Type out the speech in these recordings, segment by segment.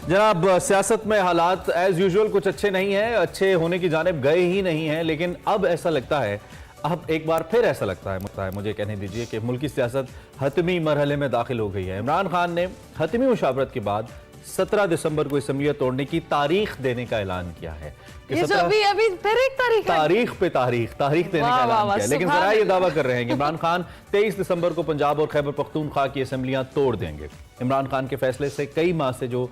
جناب سیاست میں حالات ایز یوزول کچھ اچھے نہیں ہیں، اچھے ہونے کی جانب گئے ہی نہیں ہیں، لیکن اب ایسا لگتا ہے، اب ایک بار پھر ایسا لگتا ہے مجھے کہنے دیجئے کہ ملکی سیاست حتمی مرحلے میں داخل ہو گئی ہے۔ عمران خان نے حتمی مشاورت کے بعد 17 دسمبر کو اسمبلیت توڑنے کی تاریخ دینے کا اعلان کیا ہے۔ یہ جو ابھی پھر ایک تاریخ پہ تاریخ دینے کا اعلان کیا، لیکن ذرا یہ دعویٰ کر رہے ہیں کہ عمران خان 23 دسمبر کو پنجاب اور خیبر پختونخوا کی اسمبلیاں توڑ دیں گے۔ عمران خان کے فیصلے سے کئی ماہ سے جو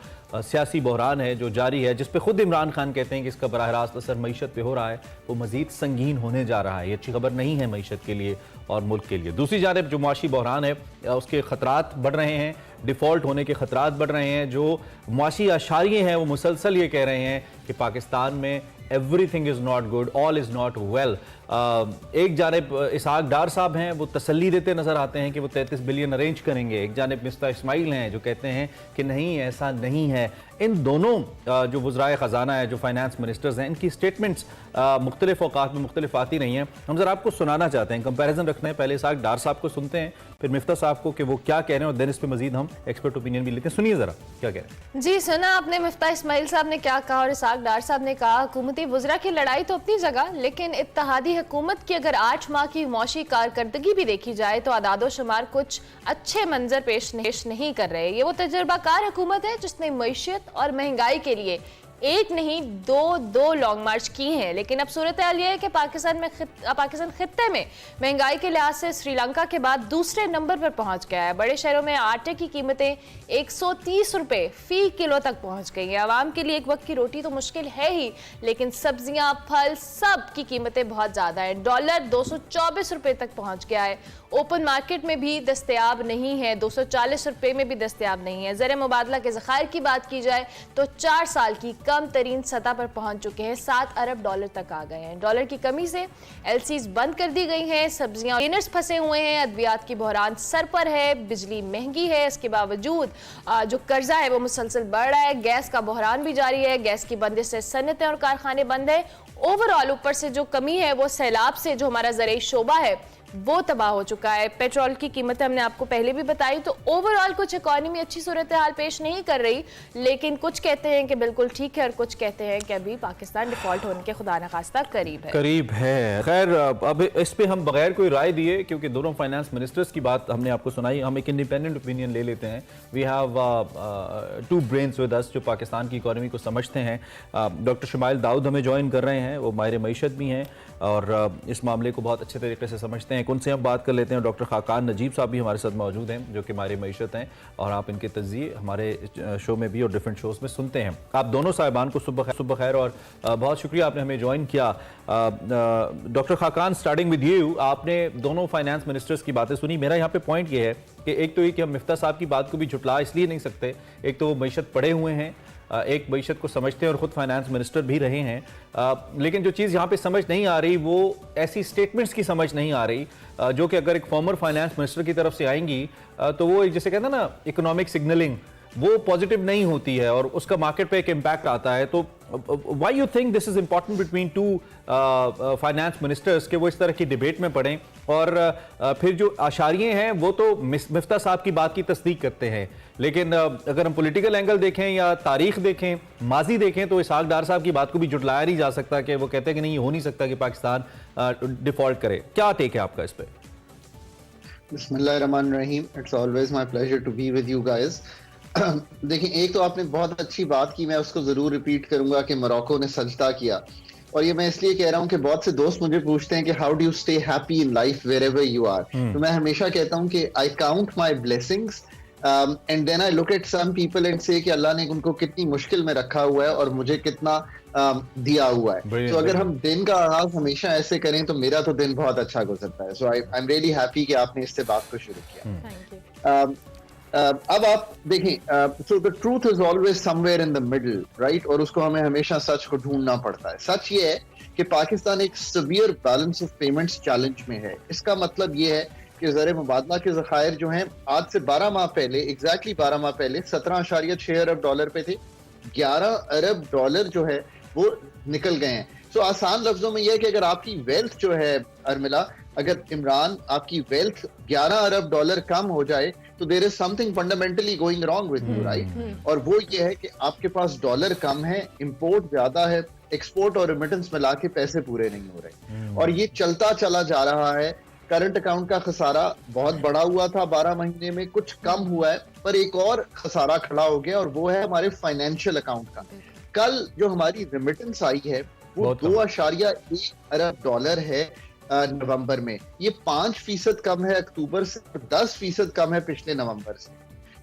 سیاسی بحران ہے جو جاری ہے، جس پہ خود عمران خان کہتے ہیں کہ اس کا براہ راست اثر معیشت پہ ہو رہا ہے، وہ مزید سنگین ہونے جا رہا ہے۔ یہ اچھی خبر نہیں ہے معیشت کے لیے اور ملک کے لیے۔ دوسری جانب جو معاشی بحران ہے اس کے خطرات بڑھ رہے ہیں، ڈیفالٹ ہونے کے خطرات بڑھ رہے ہیں۔ جو معاشی اشاریے ہیں وہ مسلسل یہ کہہ رہے ہیں کہ پاکستان میں everything is not good, all is not well۔ ایک جانب اسحاق ڈار صاحب ہیں، وہ تسلی دیتے نظر آتے ہیں کہ وہ 33 بلین ارینج کریں گے۔ ایک جانب مفتاح اسماعیل ہیں جو کہتے ہیں کہ نہیں، ایسا نہیں ہے۔ ان دونوں جو وزرائے خزانہ ہے، جو فائنانس منسٹرز ہیں، ان کی سٹیٹمنٹس مختلف اوقات میں مختلف آتی رہی ہیں۔ ہم ذرا آپ کو سنانا چاہتے ہیں، کمپیریزن رکھنا ہے۔ پہلے اسحاق ڈار صاحب کو سنتے ہیں، پھر مفتاح صاحب کو کہ وہ کیا کہہ رہے ہیں، اور دین اس پہ مزید ہم ایکسپرٹ اوپینین بھی لیتے ہیں۔ سنیے ذرا کیا کہہ رہے ہیں۔ جی سنا آپ نے مفتاح اسماعیل صاحب نے کیا کہا اور اسحاق ڈار صاحب نے کہا حکومتی وزراء کی لڑائی تو اپنی جگہ، لیکن اتحادی حکومت کی اگر 8 ماہ کی معاشی کارکردگی بھی دیکھی جائے تو اعداد و شمار کچھ اچھے منظر پیش نہیں کر رہے۔ یہ وہ تجربہ کار حکومت ہے جس نے معیشت اور مہنگائی کے لیے ایک نہیں دو لانگ مارچ کی ہیں، لیکن اب صورتحال یہ ہے کہ پاکستان خطے میں مہنگائی کے لحاظ سے سری لنکا کے بعد دوسرے نمبر پر پہنچ گیا ہے۔ بڑے شہروں میں آٹے کی قیمتیں 130 روپے فی کلو تک پہنچ گئی ہیں۔ عوام کے لیے ایک وقت کی روٹی تو مشکل ہے ہی، لیکن سبزیاں، پھل، سب کی قیمتیں بہت زیادہ ہیں۔ ڈالر 224 روپے تک پہنچ گیا ہے۔ اوپن مارکیٹ میں بھی دستیاب نہیں ہے، 240 روپے میں بھی دستیاب نہیں ہے۔ زر مبادلہ کے ذخائر کی بات کی جائے تو 4 سال کی کم ترین سطح پر پہنچ چکے ہیں، 7 ارب ڈالر تک آ گئے ہیں۔ ڈالر کی کمی سے ایل سیز بند کر دی گئی ہیں، سبزیاں پھنسے ہوئے ہیں، ادویات کی بحران سر پر ہے، بجلی مہنگی ہے، اس کے باوجود جو قرضہ ہے وہ مسلسل بڑھ رہا ہے، گیس کا بحران بھی جاری ہے، گیس کی بندش سے صنعتیں اور کارخانے بند ہیں۔ اوورآل اوپر سے جو کمی ہے وہ سیلاب سے جو ہمارا زرعی شعبہ ہے وہ تباہ ہو چکا ہے۔ پیٹرول کی قیمتیں ہم نے آپ کو پہلے بھی بتائی، تو اوورآل کچھ اکانومی اچھی صورتحال پیش نہیں کر رہی، لیکن کچھ کہتے ہیں کہ بالکل ٹھیک ہے اور کچھ کہتے ہیں کہ ابھی پاکستان ڈیفالٹ ہونے کے خدا نخواستہ قریب ہے۔ خیر اب اس پہ ہم بغیر کوئی رائے دیے، کیونکہ دونوں فائنانس منسٹرز کی بات ہم نے آپ کو سنائی، ہم ایک انڈیپینڈنٹ اوپینین لے لیتے ہیں۔ We have 2 brains with us جو پاکستان کی اکانومی کو سمجھتے ہیں۔ ڈاکٹر شمائل داؤد ہمیں جوائن کر رہے ہیں، وہ ماہر معیشت بھی ہیں اور اس معاملے کو بہت اچھے طریقے سے سمجھتے ہیں۔ ان سے ہم بات کر لیتے ہیں۔ ڈاکٹر خاقان نجیب صاحب بھی ہمارے ساتھ موجود ہیں جو کہ ماہر معیشت ہیں، اور آپ ان کے تجزیے ہمارے شو میں بھی اور ڈیفرنٹ شوز میں سنتے ہیں۔ آپ دونوں صاحبان کو صبح خیر اور بہت شکریہ آپ نے ہمیں جوائن کیا۔ Doctor Khaqan starting with you, آپ نے دونوں فائنانس منسٹرز کی باتیں سنی۔ میرا یہاں پہ پوائنٹ یہ ہے کہ ایک تو یہ کہ ہم مفتاح صاحب کی بات کو بھی جھٹلا اس لیے نہیں سکتے، ایک تو وہ معیشت پڑے ہوئے ہیں، ایک معیشت کو سمجھتے ہیں اور خود فائنانس منسٹر بھی رہے ہیں، لیکن جو چیز یہاں پہ سمجھ نہیں آ رہی وہ ایسی سٹیٹمنٹس کی سمجھ نہیں آ رہی جو کہ اگر ایک فارمر فائنانس منسٹر کی طرف سے آئیں گی تو وہ جسے کہتے ہیں نا اکنامک سگنلنگ، وہ پازیٹیو نہیں ہوتی ہے اور اس کا مارکیٹ پہ ایک امپیکٹ آتا ہے۔ تو why you think this is important between 2 finance ministers کہ وہ اس طرح کی ڈیبیٹ میں پڑیں، اور پھر جو اشاریے ہیں وہ تو مفتاح صاحب کی بات کی تصدیق کرتے ہیں، لیکن اگر ہم پولیٹیکل اینگل دیکھیں یا تاریخ دیکھیں، ماضی دیکھیں، تو اسحاق ڈار صاحب کی بات کو بھی جھٹلایا نہیں جا سکتا کہ وہ کہتے ہیں کہ نہیں، یہ ہو نہیں سکتا کہ پاکستان ڈیفالٹ کرے۔ کیا ٹیک ہے آپ کا اس پہ؟ بسم اللہ الرحمن الرحیم۔ It's always my pleasure to be with you guys. دیکھیں، ایک تو آپ نے بہت اچھی بات کی، میں اس کو ضرور ریپیٹ کروں گا کہ موروکو نے سجدہ کیا، اور یہ میں اس لیے کہہ رہا ہوں کہ بہت سے دوست مجھے پوچھتے ہیں کہ how do you stay happy in life wherever you are, تو میں ہمیشہ کہتا ہوں کہ I count my blessings and then I look at some people and say کہ اللہ نے ان کو کتنی مشکل میں رکھا ہوا ہے اور مجھے کتنا دیا ہوا ہے۔ تو اگر ہم دن کا آغاز ہمیشہ ایسے کریں تو میرا تو دن بہت اچھا گزرتا ہے۔ سو آئی ایم ریئلی ہیپی کہ آپ نے اس سے بات کو شروع کیا۔ اب آپ دیکھیں، so the truth is always somewhere in the middle, right؟ اور اس کو ہمیں ہمیشہ سچ کو ڈھونڈنا پڑتا ہے۔ سچ یہ ہے کہ پاکستان ایک severe balance of payments challenge میں ہے۔ اس کا مطلب یہ ہے کہ زر مبادلہ کے ذخائر جو ہیں آج سے 12 ماہ پہلے، ایگزیکٹلی 12 ماہ پہلے 17.6 ارب ڈالر پہ تھے، 11 ارب ڈالر جو ہے وہ نکل گئے ہیں۔ سو آسان لفظوں میں یہ ہے کہ اگر آپ کی ویلتھ جو ہے ارملا، اگر عمران آپ کی ویلتھ 11 ارب ڈالر کم ہو جائے तो there is something fundamentally going wrong with you, right? और वो ये है कि आपके पास डॉलर कम है, इंपोर्ट ज्यादा है, एक्सपोर्ट और रिमिटेंस मिला के पैसे पूरे नहीं हो रहे, और ये चलता चला जा रहा है। करंट अकाउंट का खसारा बहुत बड़ा हुआ था 12 महीने में, कुछ कम हुआ है, पर एक और खसारा खड़ा हो गया, और वो है हमारे फाइनेंशियल अकाउंट का। कल जो हमारी रेमिटेंस आई है वो 2.1 अरब डॉलर है नवंबर में, ये 5% कम है अक्टूबर से, 10% कम है पिछले नवंबर से।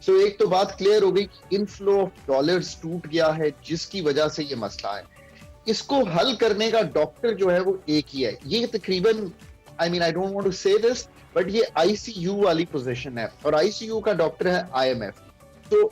सो एक तो बात क्लियर हो गई कि इनफ्लो ऑफ डॉलर्स टूट गया है, जिसकी वजह से ये मसला है। इसको हल करने का डॉक्टर जो है वो एक ही है, ये तकरीबन आई डोंट वांट टू से दिस, बट ये आईसीयू वाली पोजीशन है, और आईसीयू का डॉक्टर है आईएमएफ। तो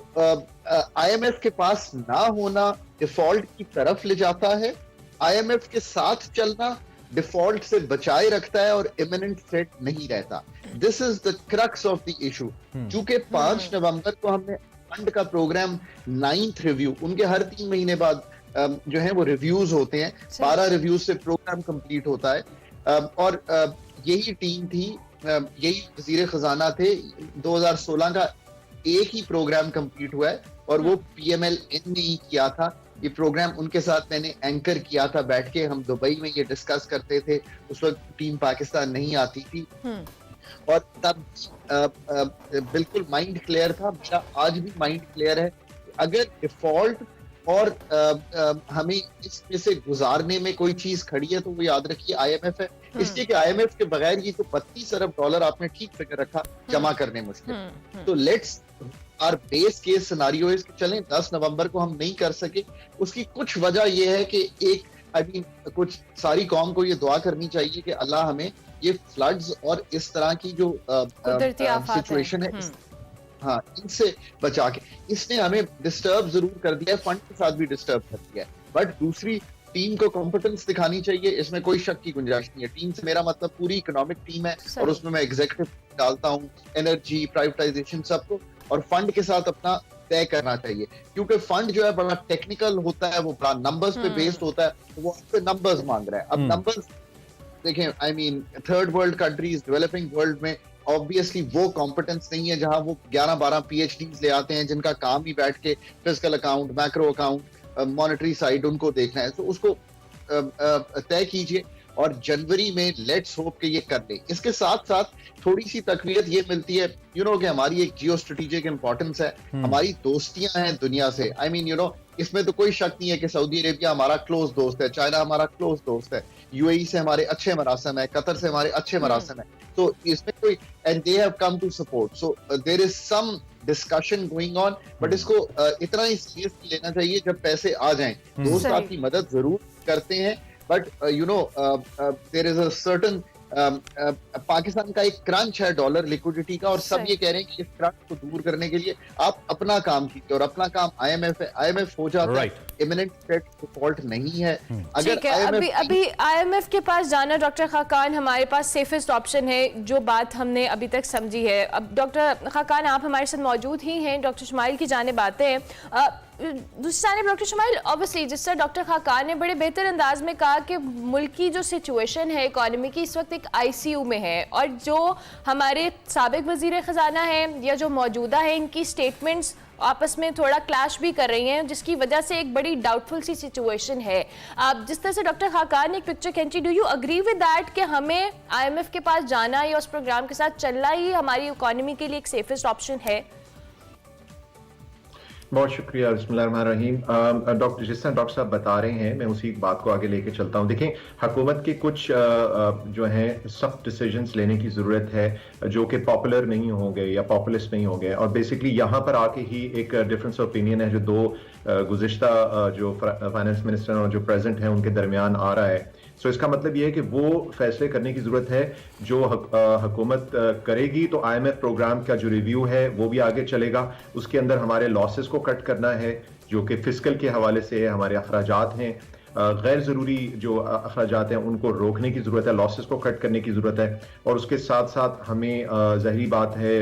आईएमएफ के पास ना होना डिफॉल्ट की तरफ ले जाता है, आईएमएफ के साथ चलना डिफॉल्ट से बचाए रखता है और इमिनेंट थ्रेट नहीं रहता। This is the crux of the issue. चूंकि 5 नवंबर को हमने फंड का प्रोग्राम 9th रिव्यू, उनके हर 3 महीने बाद जो है वो रिव्यूज होते हैं, 12 रिव्यूज से प्रोग्राम कंप्लीट होता है, और यही टीम थी, यही वजीर खजाना थे। 2016 का एक ही प्रोग्राम कंप्लीट हुआ है, और वो PMLN ने ही किया था। ये प्रोग्राम उनके साथ मैंने एंकर किया था, बैठ के हम दुबई में ये डिस्कस करते थे। उस वक्त टीम पाकिस्तान नहीं आती थी, और तब बिल्कुल माइंड क्लियर था। मेरा आज भी माइंड क्लियर है, अगर डिफॉल्ट और हमें इसमें से गुजारने में कोई चीज खड़ी है तो वो याद रखिए IMF है। इसलिए कि IMF के बगैर ये तो 32 अरब डॉलर आपने ठीक फिक्र रखा, जमा करने मुश्किल। तो let's our base case scenario is चलें 10 नवंबर को हम नहीं कर सके, उसकी कुछ वजह ये है कि एक कुछ सारी कौम को ये दुआ करनी चाहिए कि अल्लाह हमें ये फ्लड्स और इस तरह की जो सिचुएशन है हाँ इनसे बचा के। इसने हमें डिस्टर्ब जरूर कर दिया है, फंड के साथ भी डिस्टर्ब कर दिया है, बट दूसरी टीम को कॉम्पिटेंस दिखानी चाहिए, इसमें कोई शक की गुंजाइश नहीं है। टीम से मेरा मतलब पूरी इकोनॉमिक टीम है, और उसमें मैं एग्जीक्यूटिव डालता हूँ, एनर्जी, प्राइवेटाइजेशन, सबको, और फंड के साथ अपना तय करना चाहिए, क्योंकि फंड जो है बड़ा टेक्निकल होता है, वो बड़ा नंबर्स पे बेस्ड होता है, तो वो आपसे नंबर्स मांग रहा है। अब नंबर्स देखें, third world countries, developing world में ऑब्वियसली वो कॉम्पिटेंस नहीं है जहां वो 11-12 PhDs ले आते हैं, जिनका काम ही बैठ के physical account, macro account, monetary side उनको देखना है। तो उसको तय कीजिए, और जनवरी में लेट्स होप कि ये कर ले। इसके साथ साथ थोड़ी सी तकवीत ये मिलती है कि हमारी एक जियो स्ट्रेटेजिक इंपॉर्टेंस है, हमारी दोस्तियां हैं दुनिया से। इसमें तो कोई शक नहीं है कि सऊदी अरेबिया हमारा क्लोज दोस्त है, चाइना हमारा क्लोज दोस्त है, UAE से हमारे अच्छे मरासम है, कतर से हमारे अच्छे मरासम है। तो इसमें कोई and they have come to support, so there is some discussion going on, but इसको इतना ही सीरियसली लेना चाहिए जब पैसे आ जाएं। दोस्त आपकी मदद जरूर करते हैं, but there is a certain Pakistan का एक क्रंच है डॉलर लिक्विडिटी का, और सब ये कह रहे हैं कि इस क्रंच को दूर करने के लिए आप अपना काम कीजिए, और अपना काम IMF है। IMF हो जाता है, इमिनेंट थ्रेट डिफॉल्ट नहीं है। अगर अभी IMF के पास जाना डॉक्टर खाकान हमारे पास सेफेस्ट ऑप्शन है, जो बात हमने अभी तक समझी है। अब डॉक्टर खाकान आप हमारे साथ मौजूद ही हैं, डॉक्टर शुमाइल की जानिब आते हैं। दूसरी जानिब डॉक्टर शुमाइल, ऑब्वियसली जिस तरह डॉक्टर खाकान ने बड़े बेहतर अंदाज में कहा कि मुल्क की जो सिचुएशन है इकॉनमी की इस वक्त एक ICU में है, और जो हमारे साबिक वजीर ख़जाना है या जो मौजूदा है, इनकी स्टेटमेंट्स आपस में थोड़ा क्लैश भी कर रही हैं, जिसकी वजह से एक बड़ी डाउटफुल सी सिचुएशन है। आप जिस तरह से डॉक्टर खाकान ने एक पिक्चर खींची, do you agree with that कि हमें IMF के पास जाना या उस प्रोग्राम के साथ चलना ही हमारी इकॉनमी के लिए एक सेफेस्ट ऑप्शन है? बहुत शुक्रिया, बिस्मिल्लाहिर्रहमानिर्रहीम। डॉक्टर जिस तरह डॉक्टर साहब बता रहे हैं, मैं उसी बात को आगे लेके चलता हूँ। देखें, हुकूमत के कुछ जो हैं सख्त डिसीजंस लेने की ज़रूरत है, जो कि पॉपुलर नहीं होंगे या पॉपुलिस्ट नहीं होंगे, और बेसिकली यहाँ पर आके ही एक डिफरेंस ऑफ ओपिनियन है जो दो गुज़िश्ता जो फाइनेंस मिनिस्टर और जो प्रेजेंट हैं उनके दरमियान आ रहा है। सो इसका मतलब ये है कि वो फैसले करने की ज़रूरत है जो हुकूमत करेगी। तो IMF प्रोग्राम का जो रिव्यू है वो भी आगे चलेगा, उसके अंदर हमारे लॉसेस को कट करना है, जो कि फिस्कल के हवाले से है, हमारे अखराजात हैं, गैर ज़रूरी जो अखराजात हैं उनको रोकने की ज़रूरत है, लॉसेस को कट करने की ज़रूरत है। और उसके साथ साथ हमें ज़ाहिरी बात है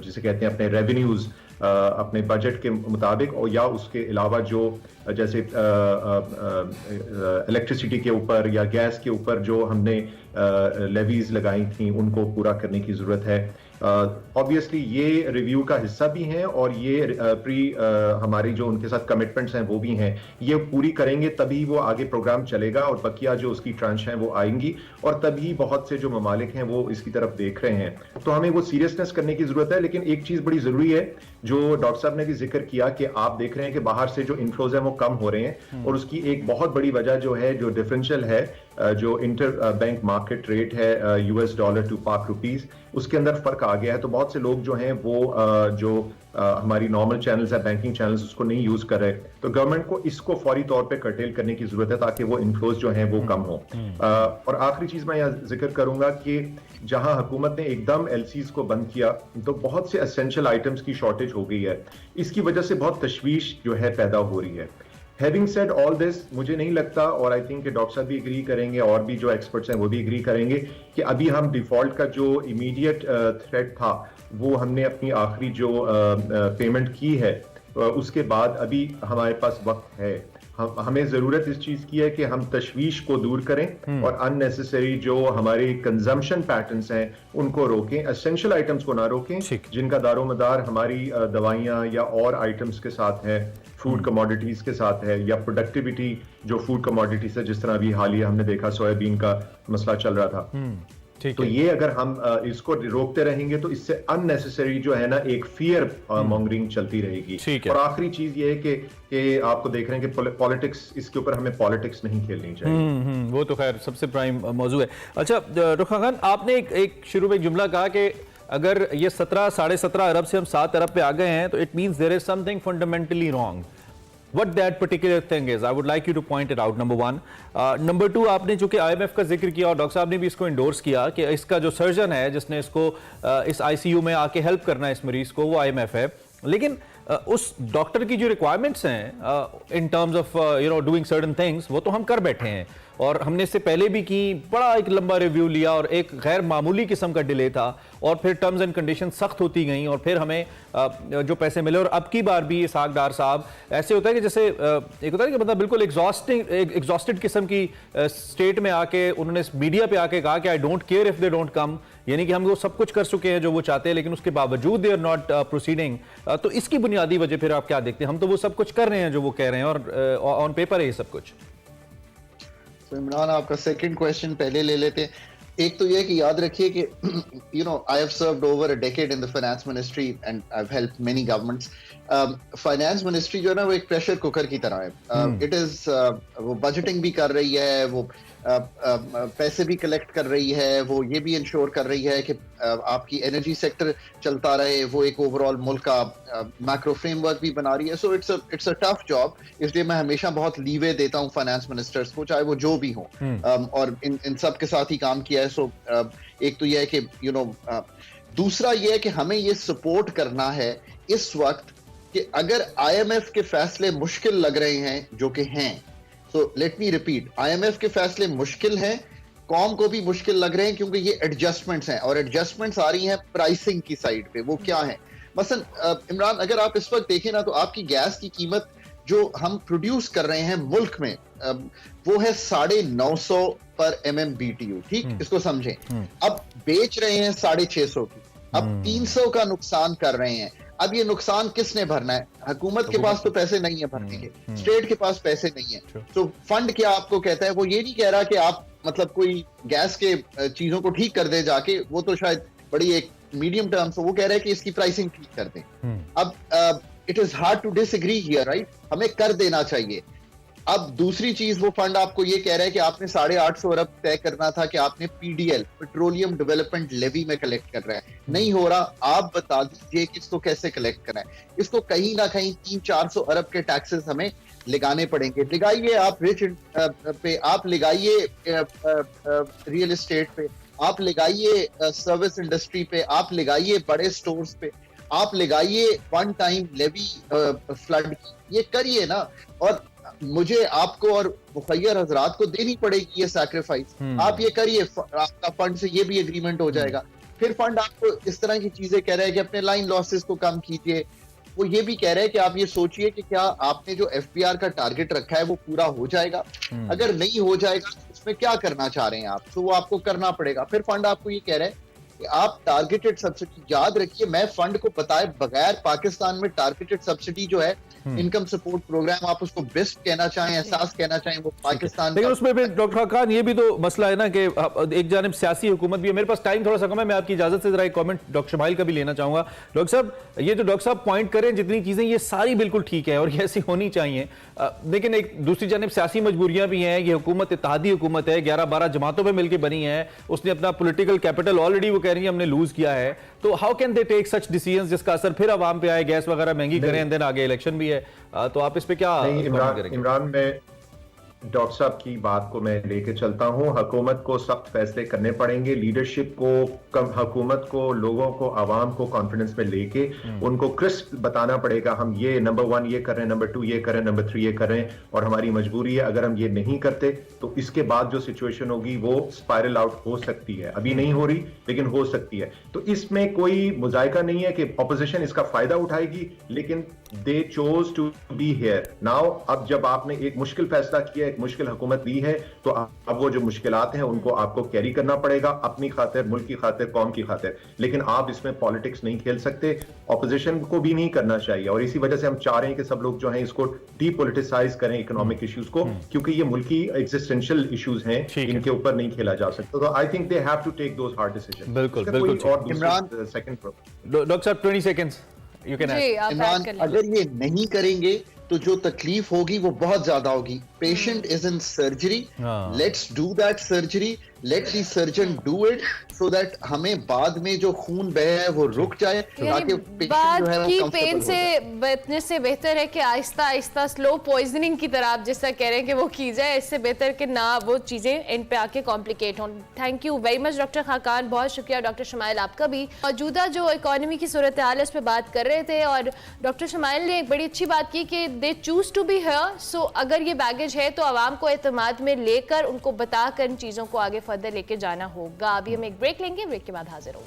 जिसे कहते हैं अपने रेवेन्यूज़ अपने बजट के मुताबिक, और या उसके अलावा जो जैसे इलेक्ट्रिसिटी के ऊपर या गैस के ऊपर जो हमने लेवीज लगाई थी उनको पूरा करने की जरूरत है। ऑब्वियसली ये रिव्यू का हिस्सा भी हैं और ये हमारी जो उनके साथ कमिटमेंट्स हैं वो भी हैं, ये पूरी करेंगे तभी वो आगे प्रोग्राम चलेगा और बकिया जो उसकी ट्रांच हैं वो आएंगी और तभी बहुत से जो ममालिक हैं वो इसकी तरफ देख रहे हैं। तो हमें वो सीरियसनेस करने की जरूरत है। लेकिन एक चीज बड़ी जरूरी है जो डॉक्टर साहब ने भी जिक्र किया कि आप देख रहे हैं कि बाहर से जो इनफ्लोज हैं वो कम हो रहे हैं और उसकी एक बहुत बड़ी वजह जो है जो डिफरेंशियल है जो इंटर बैंक मार्केट रेट है US डॉलर टू पाक रुपीस, उसके अंदर फर्क आ गया है। तो बहुत से लोग जो हैं वो जो हमारी नॉर्मल चैनल्स है बैंकिंग चैनल्स उसको नहीं यूज कर रहे। तो गवर्नमेंट को इसको फौरी तौर पे कर्टेल करने की जरूरत है ताकि वो इनफ्लोज जो हैं वो कम हो। और आखिरी चीज मैं यहाँ जिक्र करूंगा कि जहां हुकूमत ने एकदम LCs को बंद किया तो बहुत से एसेंशियल आइटम्स की शॉर्टेज हो गई है। इसकी वजह से बहुत तशवीश जो है पैदा हो रही है। Having said all this, मुझे नहीं लगता और आई थिंक डॉक्टर साहब भी एग्री करेंगे और भी जो एक्सपर्ट्स हैं वो भी एग्री करेंगे कि अभी हम डिफॉल्ट का जो इमीडिएट थ्रेट था वो हमने अपनी आखिरी जो पेमेंट की है उसके बाद अभी हमारे पास वक्त है। हमें जरूरत इस चीज की है कि हम तशवीश को दूर करें और अननेसेसरी जो हमारे कंजम्पशन पैटर्न्स हैं उनको रोकें, एसेंशियल आइटम्स को ना रोकें जिनका दारोमदार हमारी दवाइयां या और आइटम्स के साथ है, फूड कमोडिटीज के साथ है या प्रोडक्टिविटी जो फूड कमोडिटीज है, जिस तरह अभी हालिया हमने देखा सोयाबीन का मसला चल रहा था। तो ये अगर हम इसको रोकते रहेंगे तो इससे अननेसेसरी जो है ना एक फियर मॉन्गरिंग चलती रहेगी। और आखिरी चीज ये है कि आपको देख रहे हैं कि पॉलिटिक्स, इसके ऊपर हमें पॉलिटिक्स नहीं खेलनी चाहिए। वो तो खैर सबसे प्राइम मौजू है। अच्छा रुखा खान, आपने एक शुरू में एक जुमला कहा कि अगर ये 17-17.5 अरब से हम 7 अरब पे आ गए हैं तो it means there is something fundamentally wrong. What that particular thing is, I would like you to point it out, number one. Number two, आपने चूंकि IMF का जिक्र किया और डॉक्टर साहब ने भी इसको इंडोर्स किया कि इसका जो सर्जन है जिसने इसको इस ICU में आके हेल्प करना है इस मरीज को, वो IMF है। लेकिन उस डॉक्टर की जो रिक्वायरमेंट्स हैं in terms of doing certain things वो तो हम कर बैठे हैं और हमने इससे पहले भी की, बड़ा एक लंबा रिव्यू लिया और एक गैर मामूली किस्म का डिले था और फिर टर्म्स एंड कंडीशन सख्त होती गई और फिर हमें जो पैसे मिले। और अब की बार भी इसहाक डार साहब ऐसे होता है कि जैसे एक होता है कि मतलब बिल्कुल एग्जॉस्टेड किस्म की स्टेट में आके उन्होंने मीडिया पे आके कहा कि I don't care if they don't come, यानी कि हम वो सब कुछ कर चुके हैं जो वो चाहते हैं लेकिन उसके बावजूद दे आर नॉट प्रोसीडिंग। तो इसकी बुनियादी वजह फिर आप क्या देखते हैं? हम तो वो सब कुछ कर रहे हैं जो वो कह रहे हैं और ऑन पेपर है ये सब कुछ। तो इमरान, आपका सेकंड क्वेश्चन पहले ले लेते हैं। एक तो ये कि याद रखिए कि I have served over a decade in the finance ministry and I have helped many governments. Finance ministry जो है ना वो एक प्रेशर कुकर की तरह है। इट इज वो बजटिंग भी कर रही है, वो पैसे भी कलेक्ट कर रही है, वो ये भी इंश्योर कर रही है कि आपकी एनर्जी सेक्टर चलता रहे, वो एक ओवरऑल मुल्क का मैक्रो फ्रेमवर्क भी बना रही है। So it's a tough job, इसलिए मैं हमेशा बहुत लीवे देता हूँ फाइनेंस मिनिस्टर्स को, चाहे वो जो भी हो। और इन सब के साथ ही काम किया है। सो एक तो यह है कि दूसरा ये है कि हमें ये सपोर्ट करना है इस वक्त कि अगर IMF के फैसले मुश्किल लग रहे हैं, जो कि हैं, so let me repeat, IMF के फैसले मुश्किल हैं, कौम को भी मुश्किल लग रहे हैं क्योंकि ये एडजस्टमेंट्स हैं और एडजस्टमेंट्स आ रही हैं प्राइसिंग की साइड पे। वो क्या है? मसलन इमरान, अगर आप इस वक्त देखें ना तो आपकी गैस की कीमत जो हम प्रोड्यूस कर रहे हैं मुल्क में वो है 950 पर MMBTU। ठीक, इसको समझें। अब बेच रहे हैं 650 की, अब 300 का नुकसान कर रहे हैं। अब ये नुकसान किसने भरना है? हुकूमत के पास तो पैसे नहीं है भरने के, स्टेट के पास पैसे नहीं है। तो फंड क्या आपको कहता है? वो ये नहीं कह रहा कि आप मतलब कोई गैस के चीजों को ठीक कर दे जाके, वो तो शायद बड़ी एक मीडियम टर्म से वो कह रहा है कि इसकी प्राइसिंग ठीक कर दें। अब it is hard to disagree here, right? हमें कर देना चाहिए। अब दूसरी चीज, वो फंड आपको ये कह रहा है कि आपने 850 अरब तय करना था कि आपने PDL, पेट्रोलियम डेवलपमेंट लेवी में कलेक्ट कर रहा है, नहीं हो रहा। आप बता दीजिए कि इसको कैसे कलेक्ट करना है। इसको कहीं ना कहीं 300-400 अरब के टैक्सेस हमें लगाने पड़ेंगे। लगाइए आप रिच पे, आप लगाइए रियल एस्टेट पे, आप लगाइए सर्विस इंडस्ट्री पे, आप लगाइए बड़े स्टोर्स पे, आप लगाइए वन टाइम लेवी फ्लड की, ये करिए ना। और मुझे, आपको और मुखैर हजरात को देनी पड़ेगी ये सैक्रिफाइस। आप ये करिए, आपका फंड से ये भी एग्रीमेंट हो जाएगा। फिर फंड आपको इस तरह की चीजें कह रहा है कि अपने लाइन लॉसेस को कम कीजिए, वो ये भी कह रहे हैं कि आप ये सोचिए कि क्या आपने जो FBR का टारगेट रखा है वो पूरा हो जाएगा, अगर नहीं हो जाएगा तो उसमें क्या करना चाह रहे हैं आप, तो वो आपको करना पड़ेगा। फिर फंड आपको ये कह रहे हैं कि आप टारगेटेड सब्सिडी, याद रखिए मैं फंड को बताए बगैर पाकिस्तान में टारगेटेड सब्सिडी जो है इनकम सपोर्ट प्रोग्राम, आप उसको बेस्ट कहना चाहें, एहसास कहना चाहें, वो पाकिस्तान लेकिन उसमें भी डॉक्टर खान ये भी तो मसला है ना कि एक जानिब सियासी हुकूमत भी है। मेरे पास टाइम थोड़ा सा कम है, मैं आपकी इजाजत से जरा एक कमेंट डॉक्टर शमाइल का भी लेना चाहूंगा। डॉक्टर साहब, ये जो डॉक्टर साहब पॉइंट करें जितनी चीजें, ये सारी बिल्कुल ठीक है और ये ऐसी होनी चाहिए, लेकिन एक दूसरी जानिब सियासी मजबूरियां भी हैं। ये हुकूमत इत्तेहादी हुकूमत है, 11-12 जमातों में मिलकर बनी है, उसने अपना पॉलिटिकल कैपिटल ऑलरेडी वो कह रही है हमने लूज किया है, तो how can they take such decisions जिसका असर फिर आवाम पे आए, गैस वगैरह महंगी करें, देन आगे इलेक्शन भी है, तो आप इस पे क्या करेंगे? इमरान, मैं डॉक्टर साहब की बात को मैं लेके चलता हूं। हुकूमत को सख्त फैसले करने पड़ेंगे, लीडरशिप को, हुकूमत को, लोगों को, आवाम को कॉन्फिडेंस में लेके उनको क्रिस्प बताना पड़ेगा, हम ये नंबर 1 ये कर रहे हैं, नंबर 2 ये कर रहे हैं, नंबर 3 ये कर रहे हैं, और हमारी मजबूरी है, अगर हम ये नहीं करते तो इसके बाद जो सिचुएशन होगी वो स्पाइरल आउट हो सकती है। अभी नहीं हो रही लेकिन हो सकती है। तो इसमें कोई मुजायका नहीं है कि अपोजिशन इसका फायदा उठाएगी, लेकिन they chose to be here now. अब जब आपने एक मुश्किल फैसला किया, एक मुश्किल हुकूमत दी है, तो अब वो जो मुश्किलात हैं उनको आपको कैरी करना पड़ेगा, अपनी खातिर, मुल्क की खातिर, कौम की खातिर, लेकिन आप इसमें पॉलिटिक्स नहीं खेल सकते, ऑपोजिशन को भी नहीं करना चाहिए। और इसी वजह से हम चाह रहे हैं कि सब लोग जो हैं इसको डीपोलिटिसाइज करें इकोनॉमिक इश्यूज को, क्योंकि ये मुल्की एग्जिस्टेंशियल इश्यूज हैं, इनके ऊपर नहीं खेला जा सकता। तो I think they have to take those hard decision. बिल्कुल बिल्कुल। इमरान, डॉक्टर साहब 20 seconds you can ask. Imran, अगर ये नहीं करेंगे तो जो तकलीफ होगी वो बहुत ज्यादा होगी। Patient is in surgery, let's do that surgery, let the surgeon do it, so that हमें बाद में जो खून बहे है वो रुक जाए, ताकि बात की पेन से बचने से बेहतर है कि आहिस्ता आहिस्ता स्लो पॉइजनिंग की तरह आप जैसा कह रहे हैं कि वो की जाए, इससे बेहतर कि ना वो चीजें एंड पे आके कॉम्प्लिकेट हों। Thank you very much doctor Khaqan, बहुत शुक्रिया डॉक्टर शमाइल आपका भी। मौजूदा जो इकोनॉमी की सूरत हाल है उस पर बात कर रहे थे, और डॉक्टर शमाइल ने एक बड़ी अच्छी बात की कि they choose to be here. So अगर ये बैगेज है तो आवाम को एतमाद में लेकर उनको बताकर इन चीजों को आगे फर्दर लेके जाना होगा। अभी हम एक ब्रेक लेंगे, ब्रेक के बाद हाजिर होंगे।